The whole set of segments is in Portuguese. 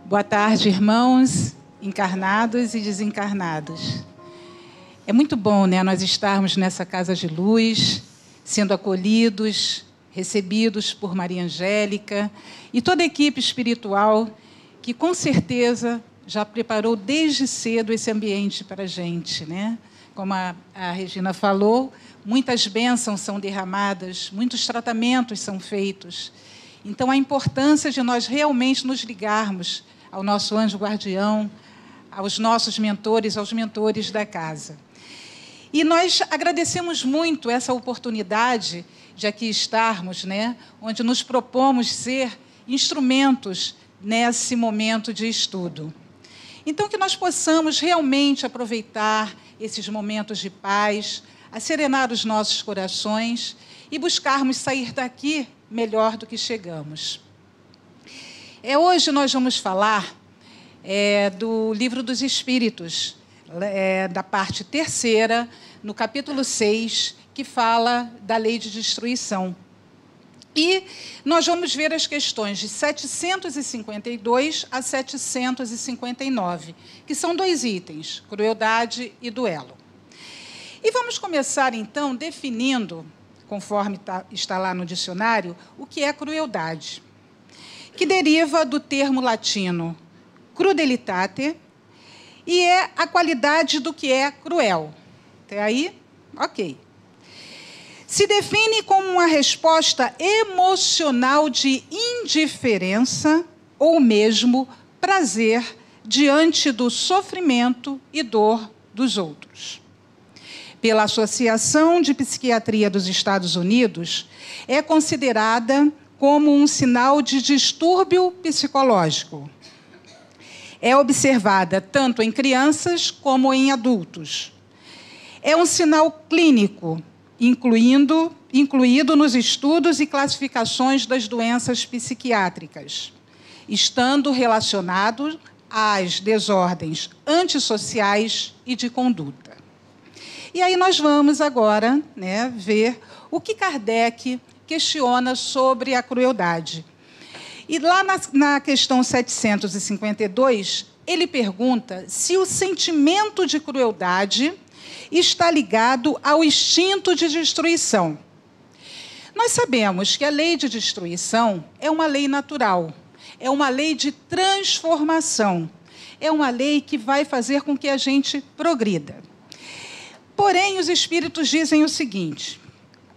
Boa tarde, irmãos, encarnados e desencarnados. É muito bom, né, nós estarmos nessa casa de luz, sendo acolhidos, recebidos por Maria Angélica e toda a equipe espiritual que, com certeza, já preparou desde cedo esse ambiente para a gente, né? Como a Regina falou, muitas bênçãos são derramadas, muitos tratamentos são feitos. Então, a importância de nós realmente nos ligarmos ao nosso anjo guardião, aos nossos mentores, aos mentores da casa. E nós agradecemos muito essa oportunidade de aqui estarmos, né, onde nos propomos ser instrumentos nesse momento de estudo. Então, que nós possamos realmente aproveitar esses momentos de paz, serenar os nossos corações e buscarmos sair daqui melhor do que chegamos. Hoje nós vamos falar do Livro dos Espíritos, da parte 3ª, no capítulo 6, que fala da lei de destruição. E nós vamos ver as questões de 752 a 759, que são 2 itens, crueldade e duelo. E vamos começar, então, definindo, conforme está lá no dicionário, o que é crueldade, que deriva do termo latino crudelitate e é a qualidade do que é cruel. Até aí? Ok. Se define como uma resposta emocional de indiferença ou mesmo prazer diante do sofrimento e dor dos outros. Pela Associação de Psiquiatria dos Estados Unidos, é considerada como um sinal de distúrbio psicológico. É observada tanto em crianças como em adultos. É um sinal clínico, incluído nos estudos e classificações das doenças psiquiátricas, estando relacionado às desordens antissociais e de conduta. E aí nós vamos agora, né, ver o que Kardec questiona sobre a crueldade. E lá na questão 752, ele pergunta se o sentimento de crueldade está ligado ao instinto de destruição. Nós sabemos que a lei de destruição é uma lei natural, é uma lei de transformação, é uma lei que vai fazer com que a gente progrida. Porém, os espíritos dizem o seguinte: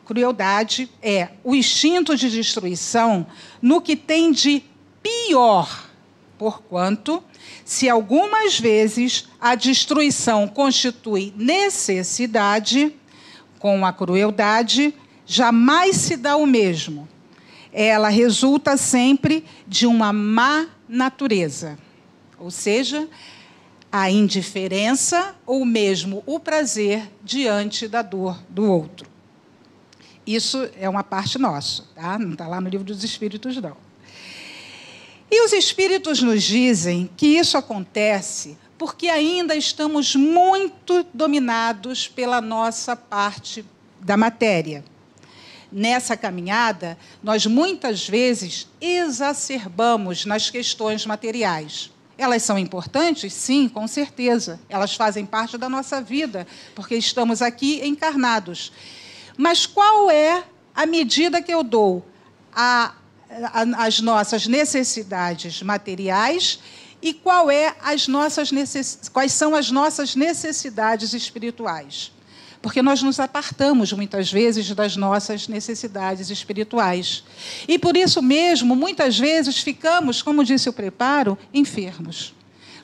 crueldade é o instinto de destruição no que tem de pior, porquanto, se algumas vezes a destruição constitui necessidade, com a crueldade jamais se dá o mesmo. Ela resulta sempre de uma má natureza, ou seja, a indiferença ou mesmo o prazer diante da dor do outro. Isso é uma parte nossa, tá? Não está lá no Livro dos Espíritos, não. E os Espíritos nos dizem que isso acontece porque ainda estamos muito dominados pela nossa parte da matéria. Nessa caminhada, nós muitas vezes exacerbamos nas questões materiais. Elas são importantes? Sim, com certeza. Elas fazem parte da nossa vida, porque estamos aqui encarnados. Mas qual é a medida que eu dou às nossas necessidades materiais e quais são as nossas necessidades espirituais? Porque nós nos apartamos, muitas vezes, das nossas necessidades espirituais. E, por isso mesmo, muitas vezes ficamos, como disse o preparo, enfermos.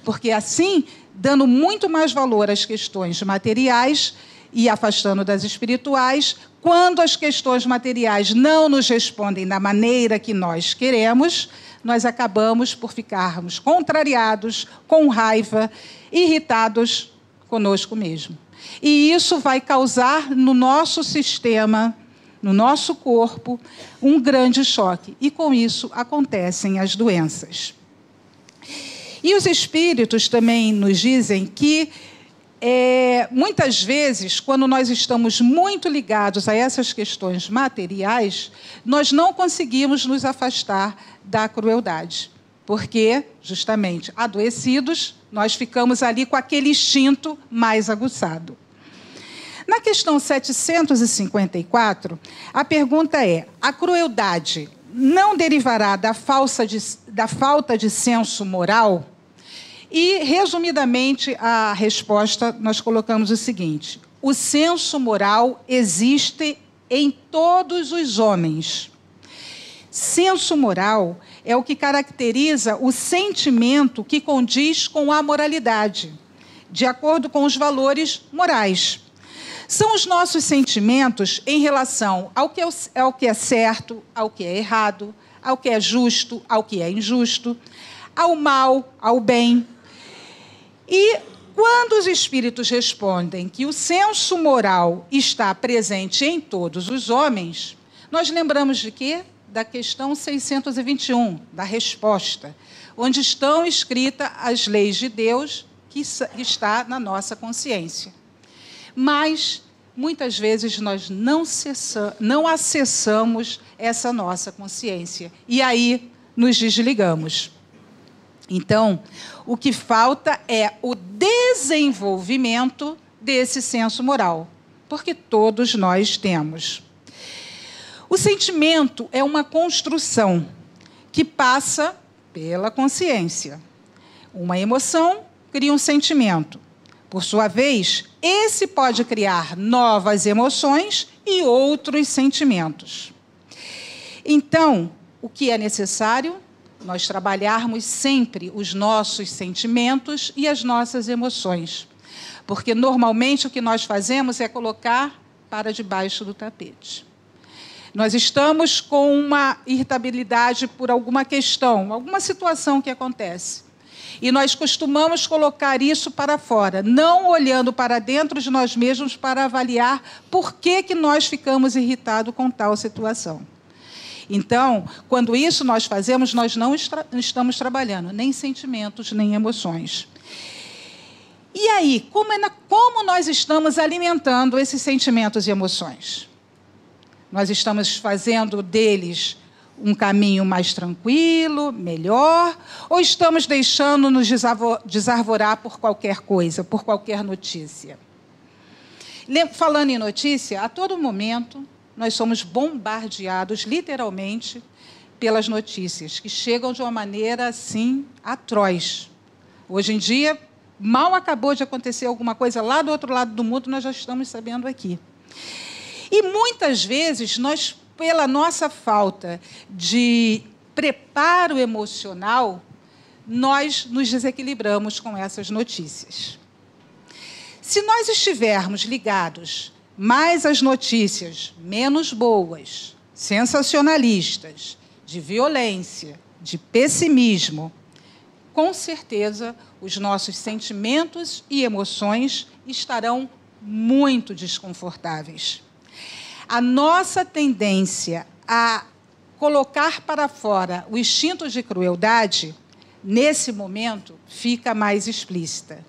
Porque, assim, dando muito mais valor às questões materiais e afastando das espirituais, quando as questões materiais não nos respondem da maneira que nós queremos, nós acabamos por ficarmos contrariados, com raiva, irritados conosco mesmo. E isso vai causar no nosso sistema, no nosso corpo, um grande choque. E, com isso, acontecem as doenças. E os espíritos também nos dizem que, muitas vezes, quando nós estamos muito ligados a essas questões materiais, nós não conseguimos nos afastar da crueldade, porque, justamente, adoecidos, nós ficamos ali com aquele instinto mais aguçado. Na questão 754, a pergunta é: a crueldade não derivará da falta de senso moral? E, resumidamente, a resposta nós colocamos o seguinte: o senso moral existe em todos os homens. Senso moral é o que caracteriza o sentimento que condiz com a moralidade, de acordo com os valores morais. São os nossos sentimentos em relação ao que é certo, ao que é errado, ao que é justo, ao que é injusto, ao mal, ao bem. E quando os espíritos respondem que o senso moral está presente em todos os homens, nós lembramos de quê? Da questão 621, da resposta, onde estão escritas as leis de Deus que está na nossa consciência. Mas, muitas vezes, nós não acessamos essa nossa consciência. E aí nos desligamos. Então, o que falta é o desenvolvimento desse senso moral, porque todos nós temos. O sentimento é uma construção que passa pela consciência. Uma emoção cria um sentimento. Por sua vez, esse pode criar novas emoções e outros sentimentos. Então, o que é necessário? Nós trabalharmos sempre os nossos sentimentos e as nossas emoções. Porque, normalmente, o que nós fazemos é colocar para debaixo do tapete. Nós estamos com uma irritabilidade por alguma questão, alguma situação que acontece. E nós costumamos colocar isso para fora, não olhando para dentro de nós mesmos para avaliar por que nós ficamos irritados com tal situação. Então, quando isso nós fazemos, nós não estamos trabalhando nem sentimentos, nem emoções. E aí, como nós estamos alimentando esses sentimentos e emoções? Nós estamos fazendo deles um caminho mais tranquilo, melhor, ou estamos deixando-nos desarvorar por qualquer coisa, por qualquer notícia? Falando em notícia, a todo momento nós somos bombardeados, literalmente, pelas notícias, que chegam de uma maneira, assim, atroz. Hoje em dia, mal acabou de acontecer alguma coisa lá do outro lado do mundo, nós já estamos sabendo aqui. E, muitas vezes, nós, pela nossa falta de preparo emocional, nós nos desequilibramos com essas notícias. Se nós estivermos ligados mais às notícias menos boas, sensacionalistas, de violência, de pessimismo, com certeza os nossos sentimentos e emoções estarão muito desconfortáveis. A nossa tendência a colocar para fora o instinto de crueldade, nesse momento, fica mais explícita.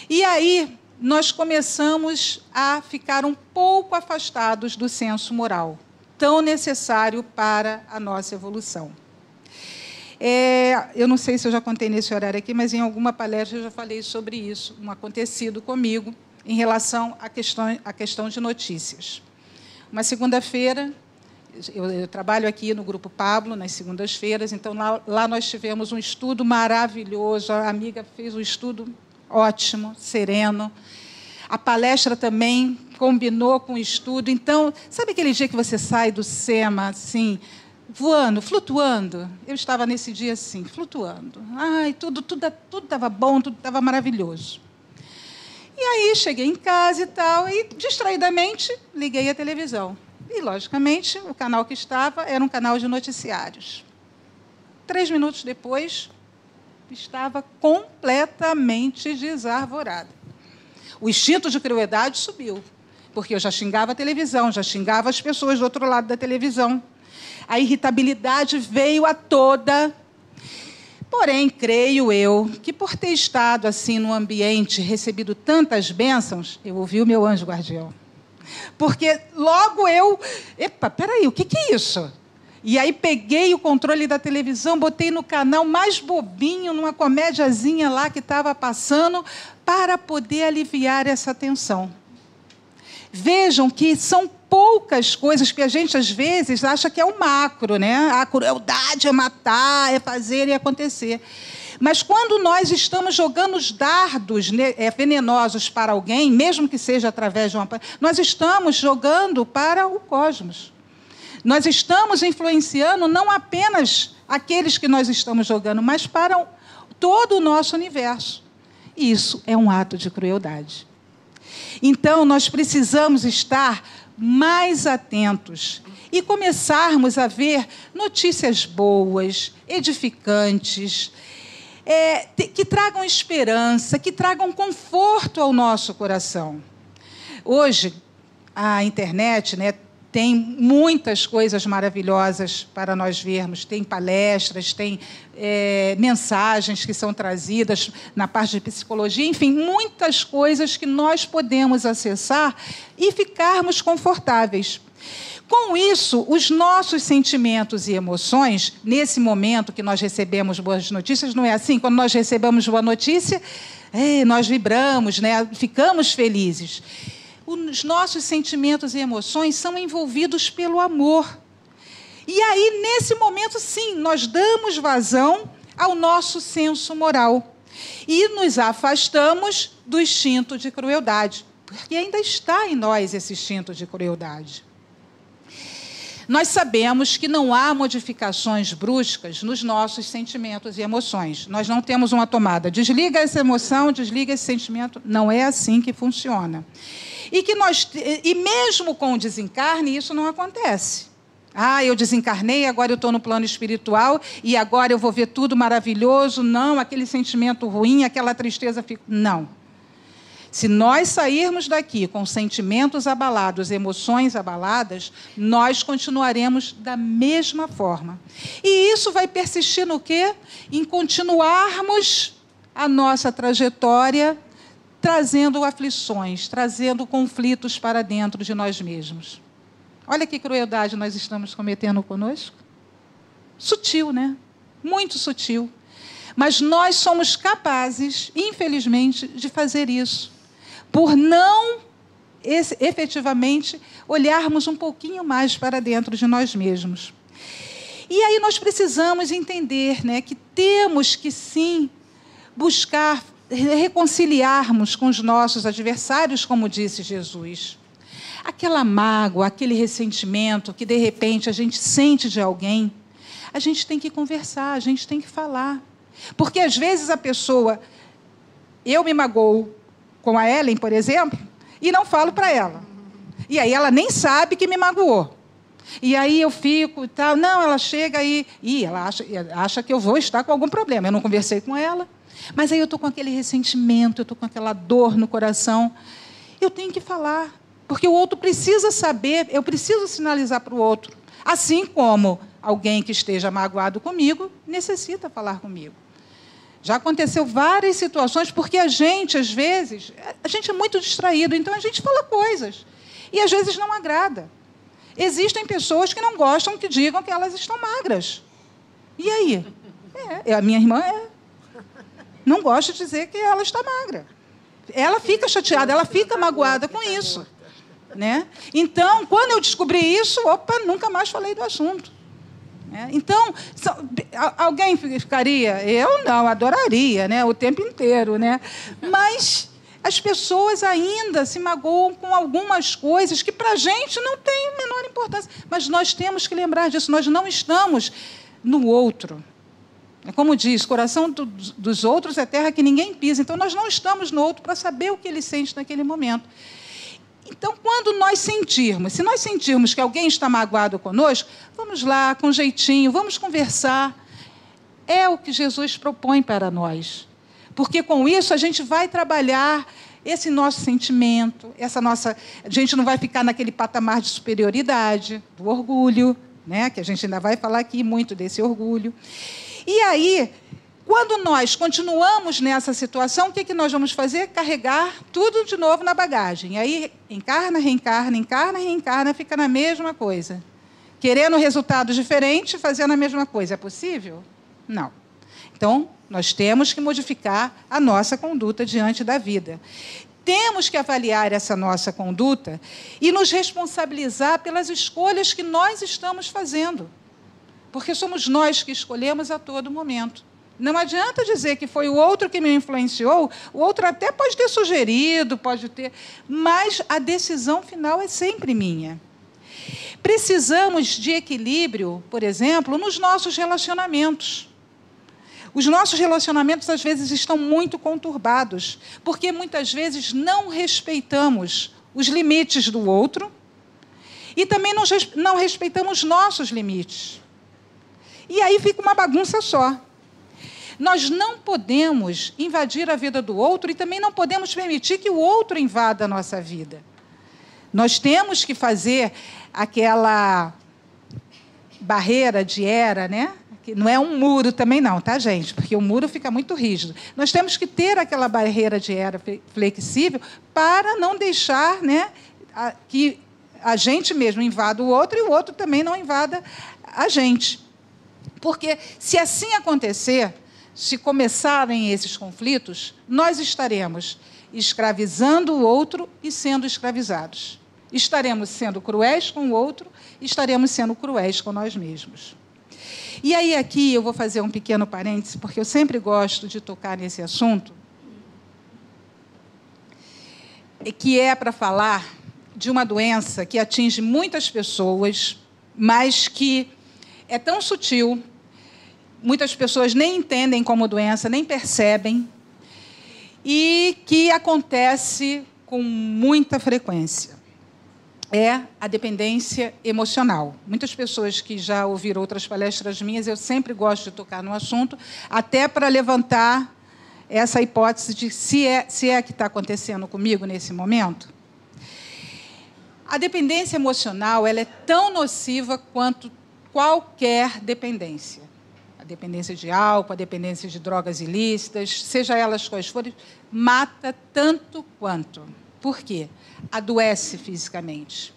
E aí nós começamos a ficar um pouco afastados do senso moral, tão necessário para a nossa evolução. Eu não sei se eu já contei nesse horário aqui, mas em alguma palestra eu já falei sobre isso, um acontecido comigo, em relação à questão de notícias. Uma segunda-feira, eu trabalho aqui no Grupo Pablo, nas segundas-feiras, então lá nós tivemos um estudo maravilhoso, a amiga fez um estudo ótimo, sereno. A palestra também combinou com o estudo. Então, sabe aquele dia que você sai do SEMA, assim, voando, flutuando? Eu estava nesse dia assim, flutuando. Ai, tudo estava bom, tudo estava maravilhoso. E aí, cheguei em casa e tal, e, distraidamente, liguei a televisão. E, logicamente, o canal que estava era um canal de noticiários. 3 minutos depois, estava completamente desarvorada. O instinto de crueldade subiu, porque eu já xingava a televisão, já xingava as pessoas do outro lado da televisão. A irritabilidade veio a toda. Porém, creio eu que por ter estado assim no ambiente, recebido tantas bênçãos, eu ouvi o meu anjo guardião. Porque logo eu... Epa, peraí, o que é isso? E aí peguei o controle da televisão, botei no canal mais bobinho, numa comédiazinha lá que estava passando, para poder aliviar essa tensão. Vejam que são poucas coisas que a gente, às vezes, acha que é o macro, né? A crueldade é matar, é fazer e acontecer. Mas quando nós estamos jogando os dardos venenosos para alguém, mesmo que seja através de uma... Nós estamos jogando para o cosmos. Nós estamos influenciando não apenas aqueles que nós estamos jogando, mas para todo o nosso universo. Isso é um ato de crueldade. Então, nós precisamos estar mais atentos e começarmos a ver notícias boas, edificantes, que tragam esperança, que tragam conforto ao nosso coração. Hoje, a internet, né, tem muitas coisas maravilhosas para nós vermos. Tem palestras, tem mensagens que são trazidas na parte de psicologia, enfim, muitas coisas que nós podemos acessar e ficarmos confortáveis. Com isso, os nossos sentimentos e emoções, nesse momento que nós recebemos boas notícias, não é assim? Quando nós recebemos boa notícia, nós vibramos, né? Ficamos felizes. Os nossos sentimentos e emoções são envolvidos pelo amor. E aí, nesse momento, sim, nós damos vazão ao nosso senso moral. E nos afastamos do instinto de crueldade, porque ainda está em nós esse instinto de crueldade. Nós sabemos que não há modificações bruscas nos nossos sentimentos e emoções. Nós não temos uma tomada. Desliga essa emoção, desliga esse sentimento. Não é assim que funciona. E mesmo com o desencarne, isso não acontece. Eu desencarnei, agora eu estou no plano espiritual e agora eu vou ver tudo maravilhoso. Não, aquele sentimento ruim, aquela tristeza fica... Não. Se nós sairmos daqui com sentimentos abalados, emoções abaladas, nós continuaremos da mesma forma. E isso vai persistir no quê? Em continuarmos a nossa trajetória trazendo aflições, trazendo conflitos para dentro de nós mesmos. Olha que crueldade nós estamos cometendo conosco. Sutil, né? Muito sutil. Mas nós somos capazes, infelizmente, de fazer isso, por não efetivamente olharmos um pouquinho mais para dentro de nós mesmos. E aí nós precisamos entender, né, que temos que, sim, buscar reconciliarmos com os nossos adversários, como disse Jesus. Aquela mágoa, aquele ressentimento que, de repente, a gente sente de alguém, a gente tem que conversar, a gente tem que falar. Porque, às vezes, a pessoa... Eu me magoo com a Ellen, por exemplo, e não falo para ela. E aí ela nem sabe que me magoou. E aí eu fico e tal. Não, ela chega e ela acha que eu vou estar com algum problema. Eu não conversei com ela. Mas aí eu estou com aquele ressentimento, eu estou com aquela dor no coração. Eu tenho que falar, porque o outro precisa saber, eu preciso sinalizar para o outro. Assim como alguém que esteja magoado comigo necessita falar comigo. Já aconteceu várias situações, porque a gente, às vezes, a gente é muito distraído, então a gente fala coisas. E, às vezes, não agrada. Existem pessoas que não gostam que digam que elas estão magras. E aí? A minha irmã não gosta de dizer que ela está magra. Ela fica chateada, ela fica magoada com isso. Né? Então, quando eu descobri isso, nunca mais falei do assunto. Então, alguém ficaria? Eu não, adoraria, né? O tempo inteiro. Né? Mas as pessoas ainda se magoam com algumas coisas que, para a gente, não tem a menor importância. Mas nós temos que lembrar disso, nós não estamos no outro. É como diz, coração dos outros é terra que ninguém pisa. Então, nós não estamos no outro para saber o que ele sente naquele momento. Então, quando nós sentirmos, se nós sentirmos que alguém está magoado conosco, vamos lá, com jeitinho, vamos conversar. É o que Jesus propõe para nós. Porque, com isso, a gente vai trabalhar esse nosso sentimento, a gente não vai ficar naquele patamar de superioridade, do orgulho, né? Que a gente ainda vai falar aqui muito desse orgulho. E aí, Quando nós continuamos nessa situação, o que nós vamos fazer? Carregar tudo de novo na bagagem. Aí encarna, reencarna, encarna, reencarna, fica na mesma coisa. Querendo resultados diferentes, fazendo a mesma coisa. É possível? Não. Então, nós temos que modificar a nossa conduta diante da vida. Temos que avaliar essa nossa conduta e nos responsabilizar pelas escolhas que nós estamos fazendo. Porque somos nós que escolhemos a todo momento. Não adianta dizer que foi o outro que me influenciou, o outro até pode ter sugerido, pode ter, mas a decisão final é sempre minha. Precisamos de equilíbrio, por exemplo, nos nossos relacionamentos. Os nossos relacionamentos, às vezes, estão muito conturbados, porque, muitas vezes, não respeitamos os limites do outro e também não respeitamos nossos limites. E aí fica uma bagunça só. Nós não podemos invadir a vida do outro e também não podemos permitir que o outro invada a nossa vida. Nós temos que fazer aquela barreira de era, né? Que não é um muro também não, tá, gente? Porque o muro fica muito rígido. Nós temos que ter aquela barreira de era flexível para não deixar, né, que a gente mesmo invada o outro e o outro também não invada a gente. Porque, se assim acontecer, se começarem esses conflitos, nós estaremos escravizando o outro e sendo escravizados. Estaremos sendo cruéis com o outro e estaremos sendo cruéis com nós mesmos. E aí, aqui, eu vou fazer um pequeno parêntese, porque eu sempre gosto de tocar nesse assunto, que é para falar de uma doença que atinge muitas pessoas, mas que é tão sutil, muitas pessoas nem entendem como doença, nem percebem, e que acontece com muita frequência. É a dependência emocional. Muitas pessoas que já ouviram outras palestras minhas, eu sempre gosto de tocar no assunto, até para levantar essa hipótese de se é que está acontecendo comigo nesse momento. A dependência emocional, ela é tão nociva quanto qualquer dependência. A dependência de álcool, a dependência de drogas ilícitas, seja elas quais forem, mata tanto quanto. Por quê? Adoece fisicamente.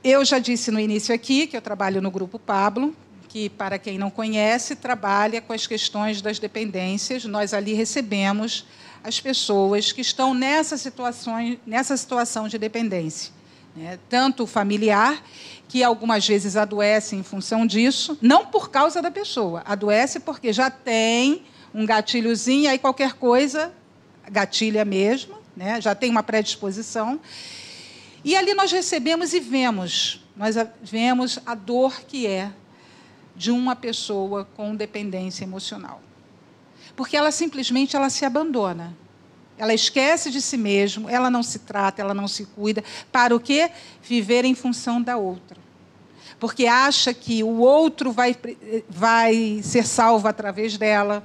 Eu já disse no início aqui que eu trabalho no Grupo Pablo, que, para quem não conhece, trabalha com as questões das dependências. Nós ali recebemos as pessoas que estão nessa situação de dependência, né? Tanto familiar, que algumas vezes adoece em função disso, não por causa da pessoa, adoece porque já tem um gatilhozinho, aí qualquer coisa gatilha mesmo, né? Já tem uma predisposição. E ali nós recebemos e vemos a dor que é de uma pessoa com dependência emocional. Porque ela simplesmente se abandona. Ela esquece de si mesma, ela não se trata, ela não se cuida. Para o quê? Viver em função da outra. Porque acha que o outro vai ser salvo através dela,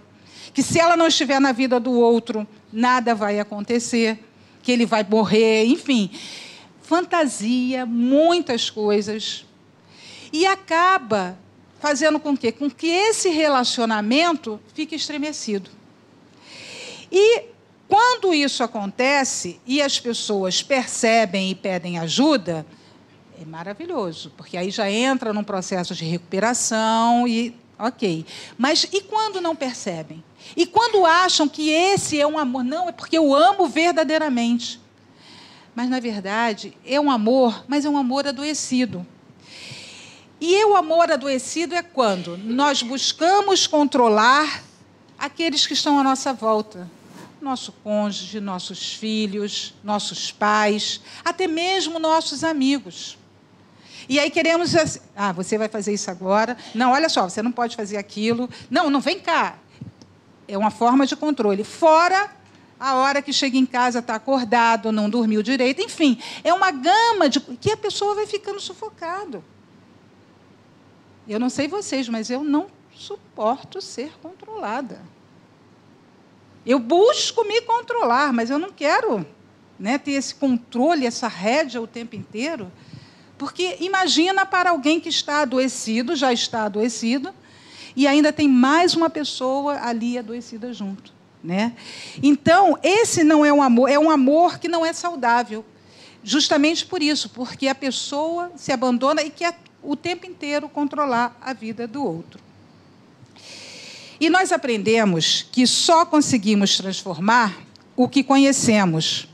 que se ela não estiver na vida do outro, nada vai acontecer, que ele vai morrer, enfim. Fantasia, muitas coisas. E acaba fazendo com quê? Com que esse relacionamento fique estremecido. E quando isso acontece e as pessoas percebem e pedem ajuda, é maravilhoso, porque aí já entra num processo de recuperação e ok. Mas e quando não percebem? E quando acham que esse é um amor? Não, é porque eu amo verdadeiramente. Mas, na verdade, é um amor, mas é um amor adoecido. E o amor adoecido é quando nós buscamos controlar aqueles que estão à nossa volta. Nosso cônjuge, nossos filhos, nossos pais, até mesmo nossos amigos. E aí queremos... você vai fazer isso agora. Não, olha só, você não pode fazer aquilo. Não, não, vem cá. É uma forma de controle. Fora a hora que chega em casa, está acordado, não dormiu direito. Enfim, é uma gama de... que a pessoa vai ficando sufocada. Eu não sei vocês, mas eu não suporto ser controlada. Eu busco me controlar, mas eu não quero, né, ter esse controle, essa rédea o tempo inteiro. Porque imagina para alguém que está adoecido, já está adoecido, e ainda tem mais uma pessoa ali adoecida junto, né? Então, esse não é um amor que não é saudável. Justamente por isso, porque a pessoa se abandona e quer o tempo inteiro controlar a vida do outro. E nós aprendemos que só conseguimos transformar o que conhecemos.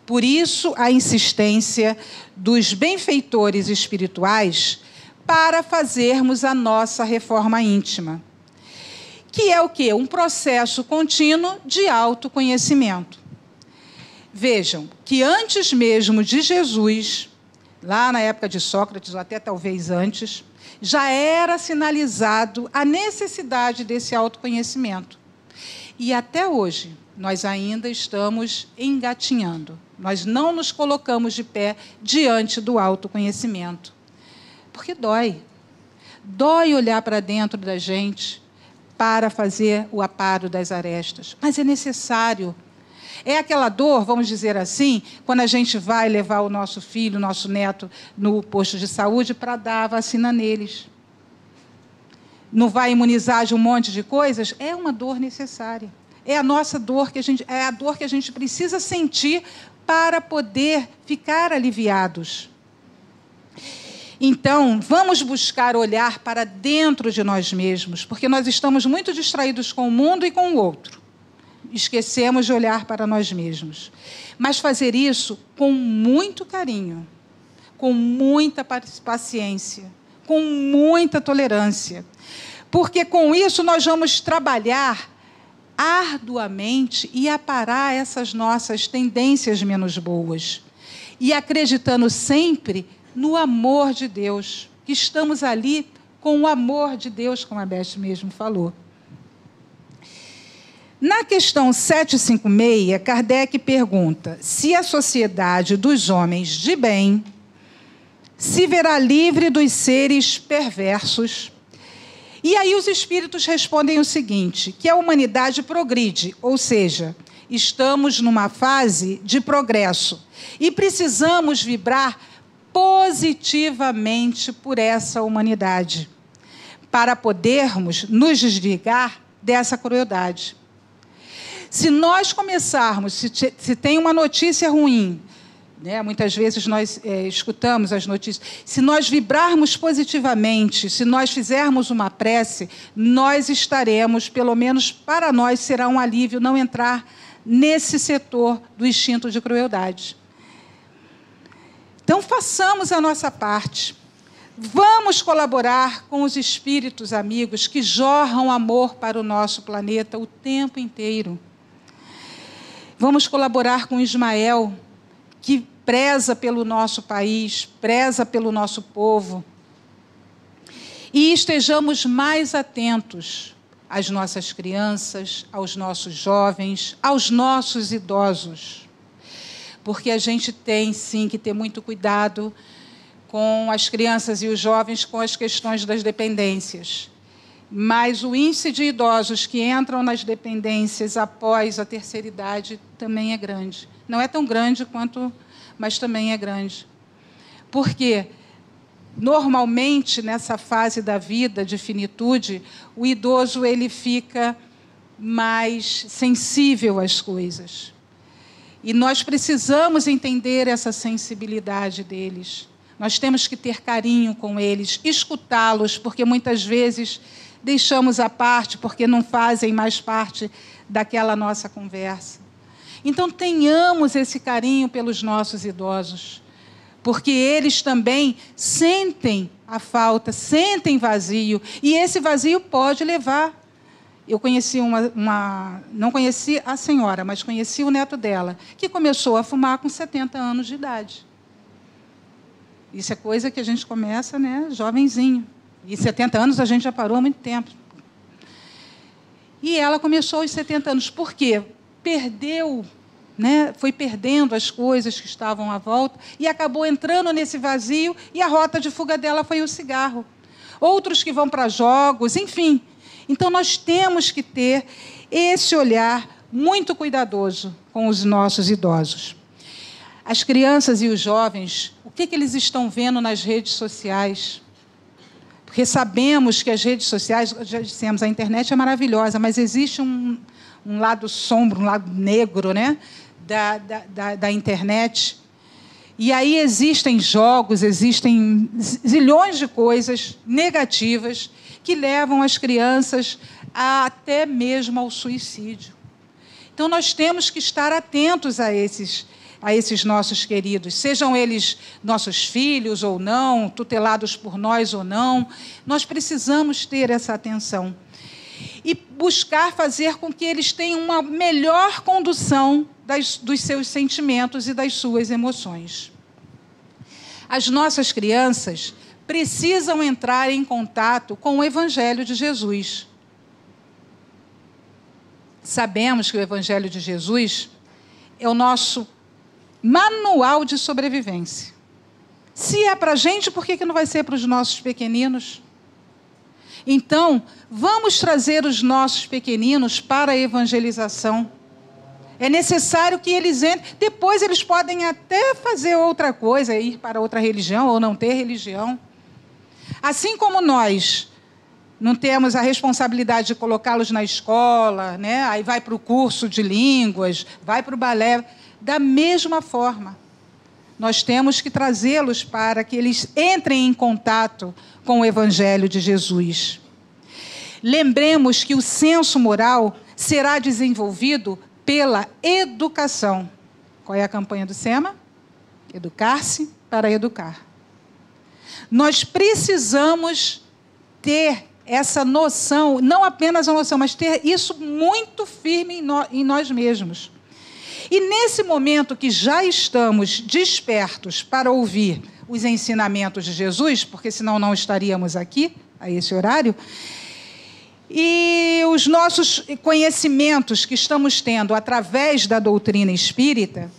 Por isso, a insistência dos benfeitores espirituais para fazermos a nossa reforma íntima, que é o quê? Um processo contínuo de autoconhecimento. Vejam que antes mesmo de Jesus, lá na época de Sócrates, ou até talvez antes, já era sinalizado a necessidade desse autoconhecimento. E até hoje, nós ainda estamos engatinhando. Nós não nos colocamos de pé diante do autoconhecimento. Porque dói. Dói olhar para dentro da gente para fazer o aparo das arestas. Mas é necessário. É aquela dor, vamos dizer assim, quando a gente vai levar o nosso filho, o nosso neto, no posto de saúde para dar a vacina neles. Não vai imunizar de um monte de coisas? É uma dor necessária. É a nossa dor, é a dor que a gente precisa sentir para poder ficar aliviados. Então, vamos buscar olhar para dentro de nós mesmos, porque nós estamos muito distraídos com o mundo e com o outro. Esquecemos de olhar para nós mesmos. Mas fazer isso com muito carinho, com muita paciência, com muita tolerância. Porque com isso nós vamos trabalhar arduamente e aparar essas nossas tendências menos boas. E acreditando sempre no amor de Deus, que estamos ali com o amor de Deus, como a Beth mesmo falou. Na questão 756, Kardec pergunta se a sociedade dos homens de bem se verá livre dos seres perversos. E aí os espíritos respondem o seguinte, que a humanidade progride, ou seja, estamos numa fase de progresso e precisamos vibrar positivamente por essa humanidade para podermos nos desligar dessa crueldade. Se nós começarmos, se tem uma notícia ruim, né, muitas vezes nós escutamos as notícias, se nós vibrarmos positivamente, se nós fizermos uma prece, nós estaremos, pelo menos para nós, será um alívio não entrar nesse setor do instinto de crueldade. Então, façamos a nossa parte. Vamos colaborar com os espíritos amigos que jorram amor para o nosso planeta o tempo inteiro. Vamos colaborar com Ismael, que preza pelo nosso país, preza pelo nosso povo. E estejamos mais atentos às nossas crianças, aos nossos jovens, aos nossos idosos. Porque a gente tem, sim, que ter muito cuidado com as crianças e os jovens com as questões das dependências. Mas o índice de idosos que entram nas dependências após a terceira idade também é grande. Não é tão grande quanto, mas também é grande. Porque, normalmente, nessa fase da vida de finitude, o idoso ele fica mais sensível às coisas. E nós precisamos entender essa sensibilidade deles. Nós temos que ter carinho com eles, escutá-los, porque muitas vezes deixamos à parte, porque não fazem mais parte daquela nossa conversa. Então, tenhamos esse carinho pelos nossos idosos, porque eles também sentem a falta, sentem vazio, e esse vazio pode levar. Eu conheci não conheci a senhora, mas conheci o neto dela, que começou a fumar com 70 anos de idade. Isso é coisa que a gente começa, né, jovenzinho. E 70 anos a gente já parou há muito tempo. E ela começou aos 70 anos. Por quê? Perdeu, né, foi perdendo as coisas que estavam à volta e acabou entrando nesse vazio, e a rota de fuga dela foi o cigarro. Outros que vão para jogos, enfim. Então, nós temos que ter esse olhar muito cuidadoso com os nossos idosos. As crianças e os jovens, o que eles estão vendo nas redes sociais? Porque sabemos que as redes sociais, já dissemos, a internet é maravilhosa, mas existe um lado sombrio, um lado negro, né, da internet. E aí existem jogos, existem zilhões de coisas negativas que levam as crianças até mesmo ao suicídio. Então, nós temos que estar atentos a esses nossos queridos, sejam eles nossos filhos ou não, tutelados por nós ou não. Nós precisamos ter essa atenção e buscar fazer com que eles tenham uma melhor condução dos seus sentimentos e das suas emoções. As nossas crianças precisam entrar em contato com o Evangelho de Jesus. Sabemos que o Evangelho de Jesus é o nosso manual de sobrevivência. Se é para a gente, por que não vai ser para os nossos pequeninos? Então, vamos trazer os nossos pequeninos para a evangelização. É necessário que eles entrem. Depois eles podem até fazer outra coisa, ir para outra religião ou não ter religião. Assim como nós não temos a responsabilidade de colocá-los na escola, né? Aí vai para o curso de línguas, vai para o balé. Da mesma forma, nós temos que trazê-los para que eles entrem em contato com o Evangelho de Jesus. Lembremos que o senso moral será desenvolvido pela educação. Qual é a campanha do SEMA? Educar-se para educar. Nós precisamos ter essa noção, não apenas a noção, mas ter isso muito firme em nós mesmos. E nesse momento que já estamos despertos para ouvir os ensinamentos de Jesus, porque senão não estaríamos aqui a esse horário, e os nossos conhecimentos que estamos tendo através da doutrina espírita,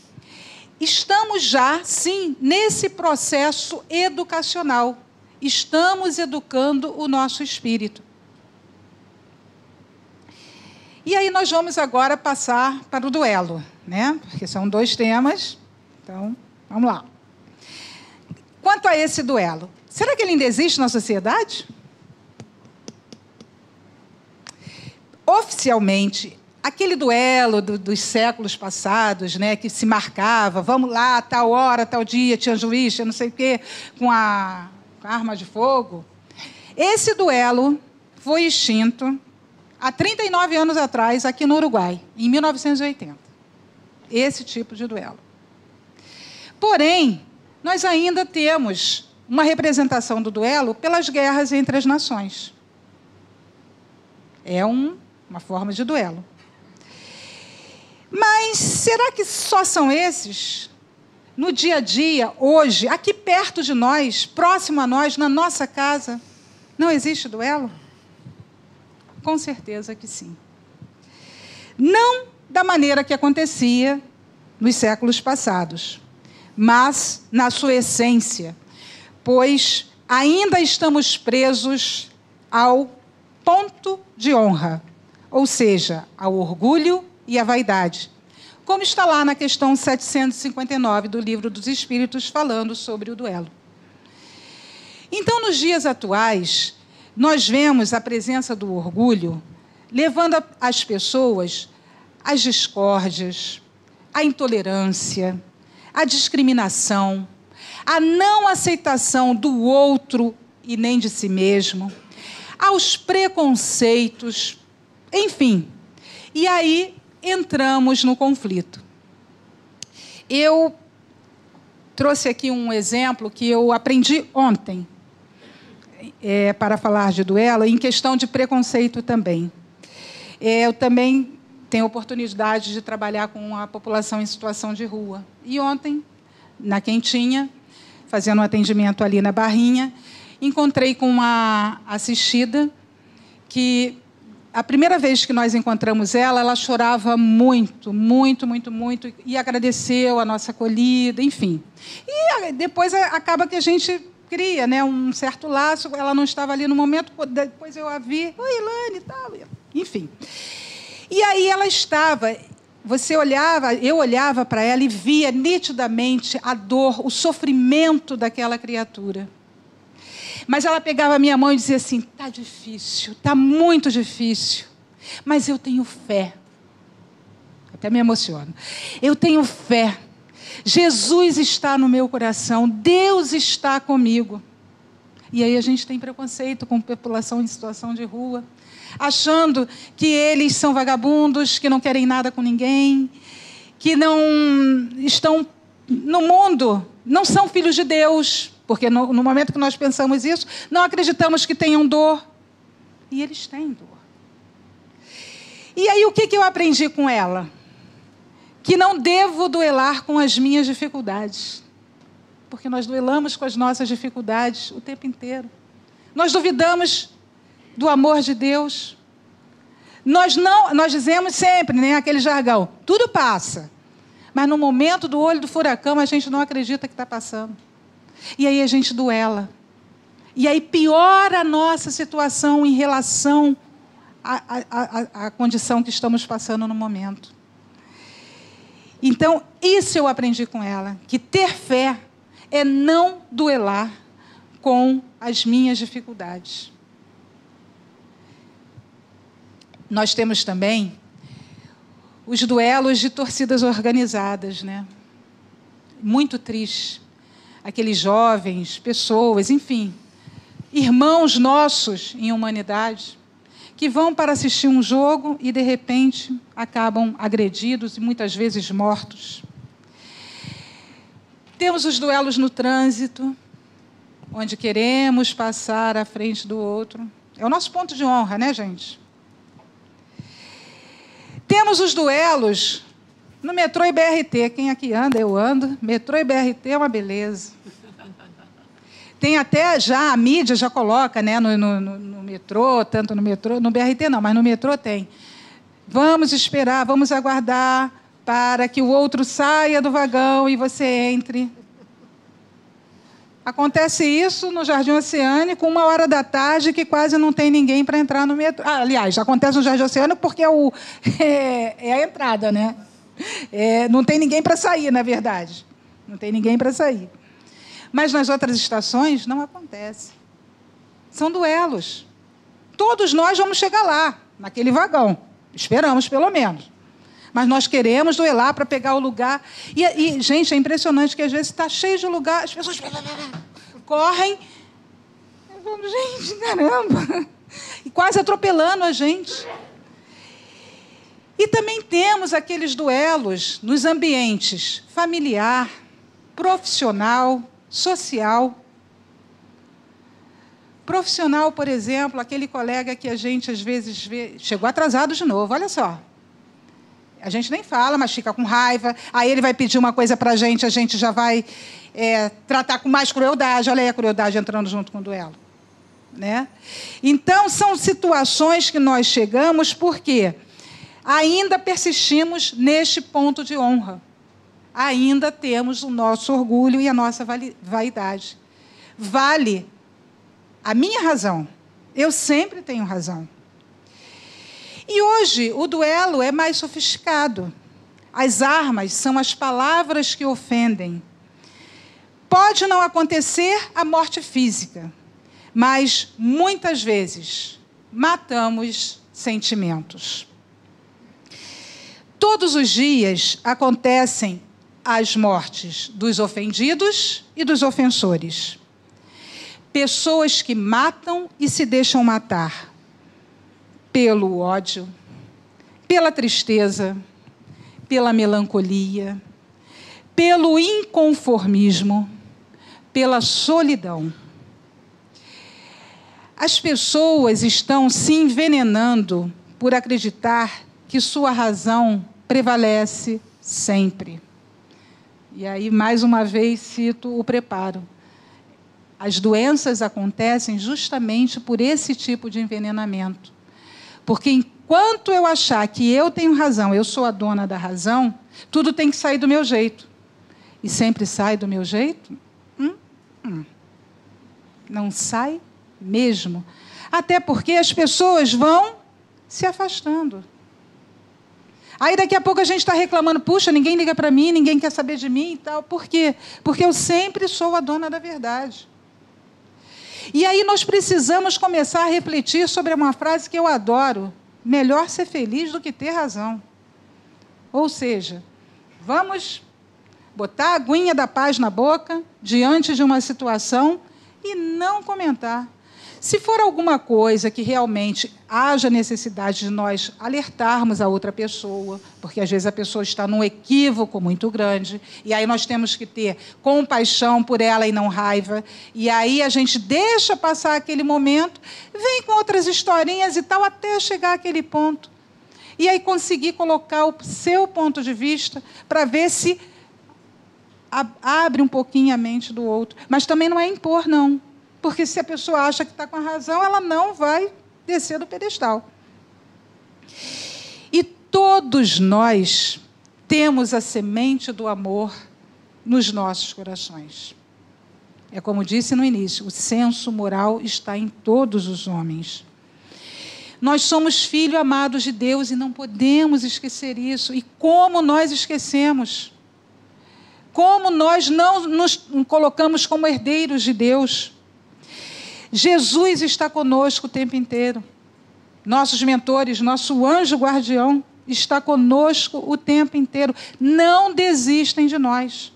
estamos já, sim, nesse processo educacional. Estamos educando o nosso espírito. E aí nós vamos agora passar para o duelo, né? Porque são 2 temas. Então, vamos lá. Quanto a esse duelo, será que ele ainda existe na sociedade? Oficialmente, aquele duelo dos séculos passados, né, que se marcava, vamos lá, tal hora, tal dia, tinha juiz, tinha não sei o quê, com a arma de fogo. Esse duelo foi extinto há 39 anos atrás, aqui no Uruguai, em 1980. Esse tipo de duelo. Porém, nós ainda temos uma representação do duelo pelas guerras entre as nações. É uma forma de duelo. Mas será que só são esses? No dia a dia, hoje, aqui perto de nós, próximo a nós, na nossa casa, não existe duelo? Com certeza que sim. Não da maneira que acontecia nos séculos passados, mas na sua essência, pois ainda estamos presos ao ponto de honra, ou seja, ao orgulho e à vaidade, como está lá na questão 759 do Livro dos Espíritos, falando sobre o duelo. Então, nos dias atuais, nós vemos a presença do orgulho levando as pessoas às discórdias, à intolerância, à discriminação, à não aceitação do outro e nem de si mesmo, aos preconceitos, enfim. E aí entramos no conflito. Eu trouxe aqui um exemplo que eu aprendi ontem, para falar de duelo, em questão de preconceito também. Eu também tenho oportunidade de trabalhar com a população em situação de rua. E ontem, na Quentinha, fazendo um atendimento ali na Barrinha, encontrei com uma assistida que, a primeira vez que nós encontramos ela chorava muito, muito, muito, muito, e agradeceu a nossa acolhida, enfim. E depois acaba que a gente cria, né, um certo laço. Ela não estava ali no momento, depois eu a vi, oi, Ilane, e tal, enfim. E aí ela estava, eu olhava para ela e via nitidamente a dor, o sofrimento daquela criatura. Mas ela pegava a minha mão e dizia assim: está difícil, está muito difícil, mas eu tenho fé. Até me emociono. Eu tenho fé. Jesus está no meu coração, Deus está comigo. E aí a gente tem preconceito com a população em situação de rua, achando que eles são vagabundos, que não querem nada com ninguém, que não estão no mundo, não são filhos de Deus, porque no momento que nós pensamos isso, não acreditamos que tenham dor. E eles têm dor. E aí o que eu aprendi com ela? Que não devo duelar com as minhas dificuldades. Porque nós duelamos com as nossas dificuldades o tempo inteiro. Nós duvidamos do amor de Deus. Nós dizemos sempre, né, aquele jargão, tudo passa. Mas no momento do olho do furacão, a gente não acredita que está passando. E aí a gente duela. E aí piora a nossa situação em relação à condição que estamos passando no momento. Então, isso eu aprendi com ela, que ter fé é não duelar com as minhas dificuldades. Nós temos também os duelos de torcidas organizadas, né? Muito triste. Aqueles jovens, pessoas, enfim, irmãos nossos em humanidade, que vão para assistir um jogo e, de repente, acabam agredidos e muitas vezes mortos. Temos os duelos no trânsito, onde queremos passar à frente do outro. É o nosso ponto de honra, né, gente? Temos os duelos no metrô e BRT. Quem aqui anda, eu ando. Metrô e BRT é uma beleza. Tem até já, a mídia já coloca, né, no metrô, tanto no metrô, no BRT não, mas no metrô tem. Vamos esperar, vamos aguardar para que o outro saia do vagão e você entre. Acontece isso no Jardim Oceânico, 1h da tarde, que quase não tem ninguém para entrar no metrô. Aliás, acontece no Jardim Oceânico porque é a entrada, né? Não tem ninguém para sair, na verdade. Não tem ninguém para sair. Mas nas outras estações não acontece. São duelos. Todos nós vamos chegar lá, naquele vagão. Esperamos, pelo menos. Mas nós queremos duelar para pegar o lugar. E, gente, é impressionante que às vezes está cheio de lugar, as pessoas correm. Eu falo, gente, caramba! E quase atropelando a gente. E também temos aqueles duelos nos ambientes familiar, profissional, social. Profissional, por exemplo, aquele colega que a gente às vezes vê, chegou atrasado de novo, olha só. A gente nem fala, mas fica com raiva. Aí ele vai pedir uma coisa para a gente já vai tratar com mais crueldade. Olha aí a crueldade entrando junto com o duelo. Né? Então, são situações que nós chegamos porque ainda persistimos neste ponto de honra. Ainda temos o nosso orgulho e a nossa vaidade. Vale a minha razão. Eu sempre tenho razão. E hoje o duelo é mais sofisticado. As armas são as palavras que ofendem. Pode não acontecer a morte física, mas muitas vezes matamos sentimentos. Todos os dias acontecem as mortes dos ofendidos e dos ofensores. Pessoas que matam e se deixam matar pelo ódio, pela tristeza, pela melancolia, pelo inconformismo, pela solidão. As pessoas estão se envenenando por acreditar que sua razão prevalece sempre. E aí, mais uma vez, cito o preparo. As doenças acontecem justamente por esse tipo de envenenamento. Porque enquanto eu achar que eu tenho razão, eu sou a dona da razão, tudo tem que sair do meu jeito. E sempre sai do meu jeito? Não sai mesmo. Até porque as pessoas vão se afastando. Aí daqui a pouco a gente está reclamando, puxa, ninguém liga para mim, ninguém quer saber de mim e tal. Por quê? Porque eu sempre sou a dona da verdade. E aí nós precisamos começar a refletir sobre uma frase que eu adoro: melhor ser feliz do que ter razão. Ou seja, vamos botar a aguinha da paz na boca diante de uma situação e não comentar. Se for alguma coisa que realmente haja necessidade de nós alertarmos a outra pessoa, porque às vezes a pessoa está num equívoco muito grande, e aí nós temos que ter compaixão por ela e não raiva, e aí a gente deixa passar aquele momento, vem com outras historinhas e tal, até chegar àquele ponto. E aí conseguir colocar o seu ponto de vista para ver se abre um pouquinho a mente do outro. Mas também não é impor, não. Porque se a pessoa acha que está com a razão, ela não vai descer do pedestal. E todos nós temos a semente do amor nos nossos corações. É como disse no início, o senso moral está em todos os homens. Nós somos filhos amados de Deus e não podemos esquecer isso. E como nós esquecemos? Como nós não nos colocamos como herdeiros de Deus? Jesus está conosco o tempo inteiro. Nossos mentores, nosso anjo guardião está conosco o tempo inteiro. Não desistem de nós.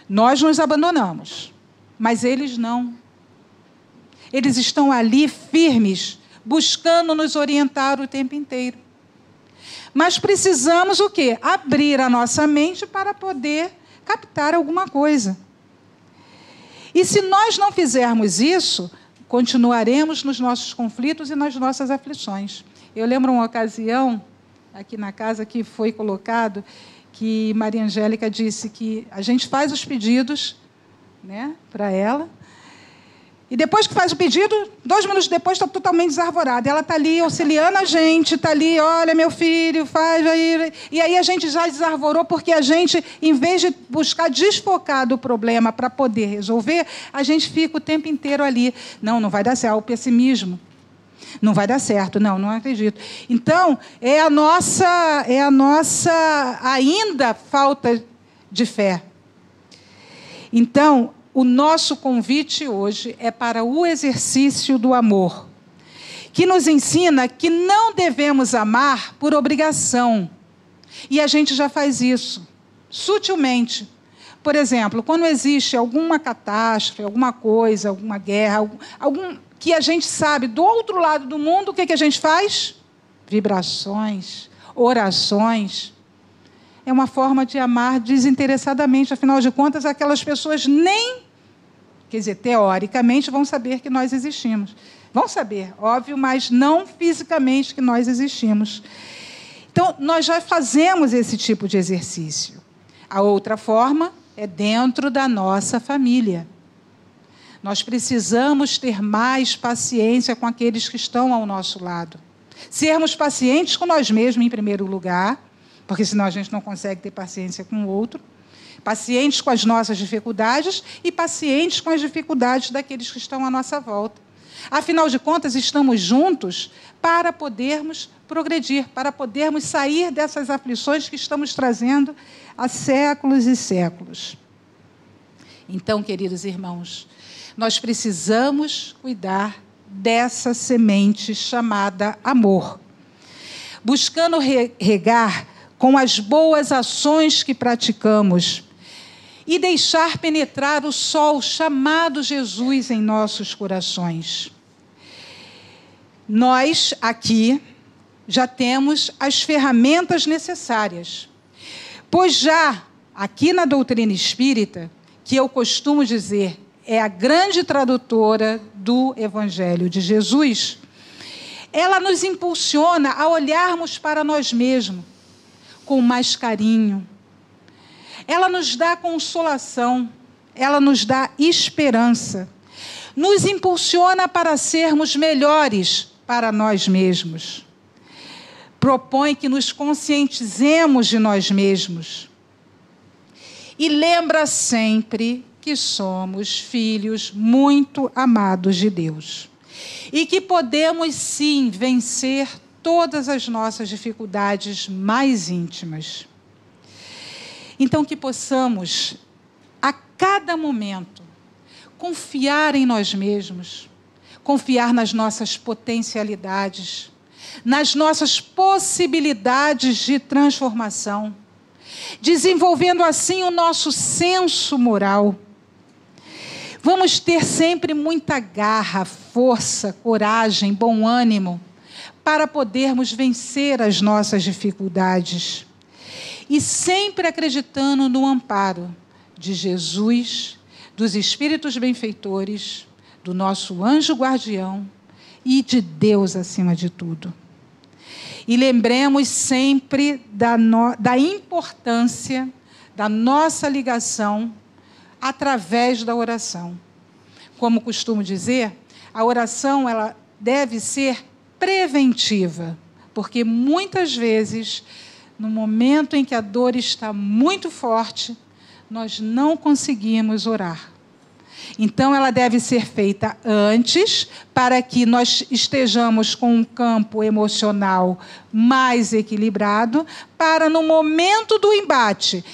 Nós nos abandonamos, mas eles não. Eles estão ali firmes, buscando nos orientar o tempo inteiro. Mas precisamos o quê? Abrir a nossa mente para poder captar alguma coisa. E se nós não fizermos isso, continuaremos nos nossos conflitos e nas nossas aflições. Eu lembro uma ocasião, aqui na casa, que foi colocado, que Maria Angélica disse que a gente faz os pedidos, né, para ela, e depois que faz o pedido, 2 minutos depois está totalmente desarvorada. Ela está ali auxiliando a gente, está ali, olha, meu filho, faz aí. E aí a gente já desarvorou, porque a gente, em vez de buscar desfocar do problema para poder resolver, a gente fica o tempo inteiro ali. Não vai dar certo, o pessimismo. Não vai dar certo, não acredito. Então, é a nossa ainda falta de fé. Então, o nosso convite hoje é para o exercício do amor, que nos ensina que não devemos amar por obrigação. E a gente já faz isso, sutilmente. Por exemplo, quando existe alguma catástrofe, alguma coisa, alguma guerra, algum que a gente sabe do outro lado do mundo, o que a gente faz? Vibrações, orações. É uma forma de amar desinteressadamente. Afinal de contas, aquelas pessoas nem... Quer dizer, teoricamente, vão saber que nós existimos. Vão saber, óbvio, mas não fisicamente que nós existimos. Então, nós já fazemos esse tipo de exercício. A outra forma é dentro da nossa família. Nós precisamos ter mais paciência com aqueles que estão ao nosso lado. Sermos pacientes com nós mesmos, em primeiro lugar, porque senão a gente não consegue ter paciência com o outro. Pacientes com as nossas dificuldades e pacientes com as dificuldades daqueles que estão à nossa volta. Afinal de contas, estamos juntos para podermos progredir, para podermos sair dessas aflições que estamos trazendo há séculos e séculos. Então, queridos irmãos, nós precisamos cuidar dessa semente chamada amor, buscando regar com as boas ações que praticamos e deixar penetrar o sol chamado Jesus em nossos corações. Nós, aqui, já temos as ferramentas necessárias, pois já aqui na doutrina espírita, que eu costumo dizer é a grande tradutora do Evangelho de Jesus, ela nos impulsiona a olharmos para nós mesmos com mais carinho. Ela nos dá consolação, ela nos dá esperança, nos impulsiona para sermos melhores para nós mesmos. Propõe que nos conscientizemos de nós mesmos. E lembra sempre que somos filhos muito amados de Deus. E que podemos, sim, vencer todas as nossas dificuldades mais íntimas. Então, que possamos, a cada momento, confiar em nós mesmos, confiar nas nossas potencialidades, nas nossas possibilidades de transformação, desenvolvendo assim o nosso senso moral. Vamos ter sempre muita garra, força, coragem, bom ânimo, para podermos vencer as nossas dificuldades. E sempre acreditando no amparo de Jesus, dos espíritos benfeitores, do nosso anjo guardião e de Deus acima de tudo. E lembremos sempre da importância da nossa ligação através da oração. Como costumo dizer, a oração ela deve ser preventiva, porque muitas vezes, no momento em que a dor está muito forte, nós não conseguimos orar. Então, ela deve ser feita antes, para que nós estejamos com um campo emocional mais equilibrado, para no momento do embate,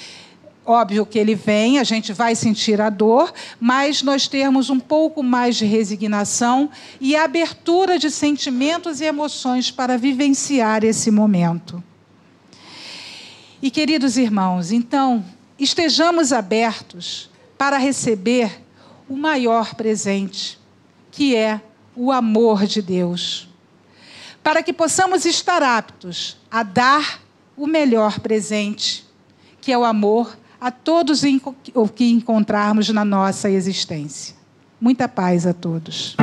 óbvio que ele vem, a gente vai sentir a dor, mas nós termos um pouco mais de resignação e abertura de sentimentos e emoções para vivenciar esse momento. E, queridos irmãos, então, estejamos abertos para receber o maior presente, que é o amor de Deus, para que possamos estar aptos a dar o melhor presente, que é o amor a todos o que encontrarmos na nossa existência. Muita paz a todos.